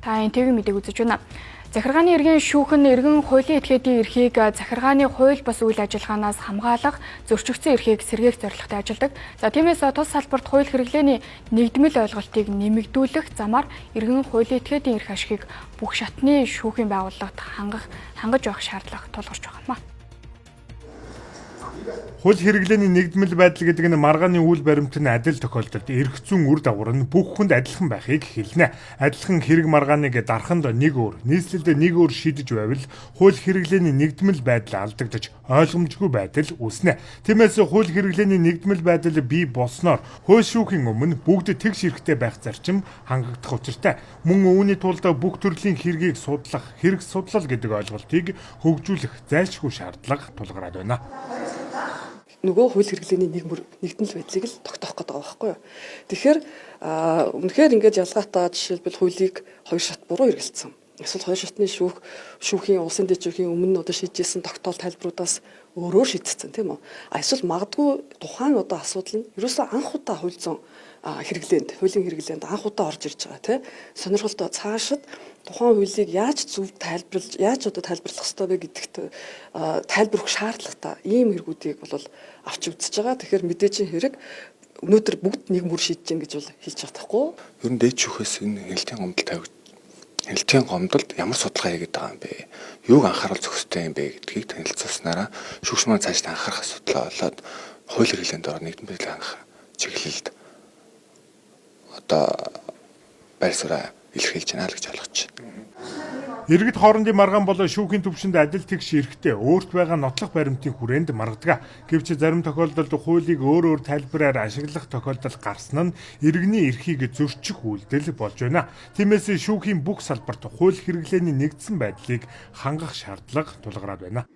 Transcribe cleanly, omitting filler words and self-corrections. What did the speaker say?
Та энтэйгийн мэдээг үзэж байна. Захиргааны иргэн шүүхэн иргэн хуулийн этгээдийн эрхийг захиргааны хууль бас үйл ажиллагаанаас хамгаалах зөрчигдсөн эрхийг сэргээх зорилготой ажилладаг. За тиймээс тус салбарт хууль хэрэглээний нэгдмэл ойлголтыг нэмэгдүүлэх замаар иргэн хуулийн этгээдийн эрх ашигыг бүх шатны шүүхийн байгууллагад хангаж явах шаардлага тулгарч байгаа юм. Хууль хэрэглээний нэгдмэл байдал гэдэг нь маргааны үйл баримт нь адил тохиолдолд эрх зүйн үр дагавар нь бүх хүнд адилхан байхыг хэлнэ. Адилхан хэрэг маргааныг дарханд нэг өөр, нийслэлд нэг өөр шийдэж байвал хууль хэрэглээний нэгдмэл байдал алдагдаж ойлгомжгүй байдал үүснэ. Тиймээс хууль хэрэглээний нэгдмэл байдал бий болсноор хууль шүүхийн өмнө бүгд тэгш эрхтэй байх зарчим хангагдах учиртай. Мөн үүний тулд бүх төрлийн хэргийг судлах, хэрэг судлал гэдэг ойлголтыг хөгжүүлэх зайлшгүй шаардлага тулгараад байна. Нөгөө хууль хэрэглээний нэгдмэл байдлыг л тогтоох гэдэг байгаа байхгүй юу. Тэгэхээр үнэхээр ингэж ялгаатай жишээлбэл хуулийг хоёр шат буруу хэрэгэлсэн. Эсвэл хоёр шатны шүүхийн улсын дэд шүүхийн өмнө одоо шийдчихсэн тогтоол тайлбаруудаас өөрөөр шийдсэн тийм үү. Эсвэл магадгүй тухайн одоо асуудал нь ерөөсөө анх удаа хууль зүйн хуулийн хэрэглээнд анх удаа орж ирж байгаа тийм. Сонирхолтой цаашид тухайн хуулийг яаж зөв тайлбарлаж, яаж одоо тайлбарлах ёстой вэ гэдэгт тайлбарлах шаардлагатай ийм хэрэгүүдийг бол авч үзэж байгаа. Тэгэхээр мэдээжийн хэрэг өнөөдөр бүгд нэг мөр шийдэж гин гэж бол хэлж байгаа таахгүй. Ер нь дээд шүүхээс энэ хяналтын гомдолд ямар судалгаа хийгээд байгаа юм бэ? Юуг анхаарал зохистой юм бэ гэдгийг танилцуулснараа шүүгч маань цааш анхаарах асуудал болоод хууль хэрэглээнд орох нэгдмэл анх чиглэлд одоо байр сууриа илэрхийлж байна л гэж ойлгож байна. Иргэд хоорондын маргаан болон шүүхийн түвшинд адил тэгш эрэхтэй өөрт байгаа нотлох баримтын хүрээнд маргадаг. Гэвч зарим тохиолдолд хуулийг өөр тайлбараар ашиглах тохиолдол гарсан нь иргэний эрхийг зөрчих үйлдэл болж байна. Тиймээс шүүхийн бүх салбарт хууль хэрэглээний нэгдсэн байдлыг хангах шаардлага тулгараад байна.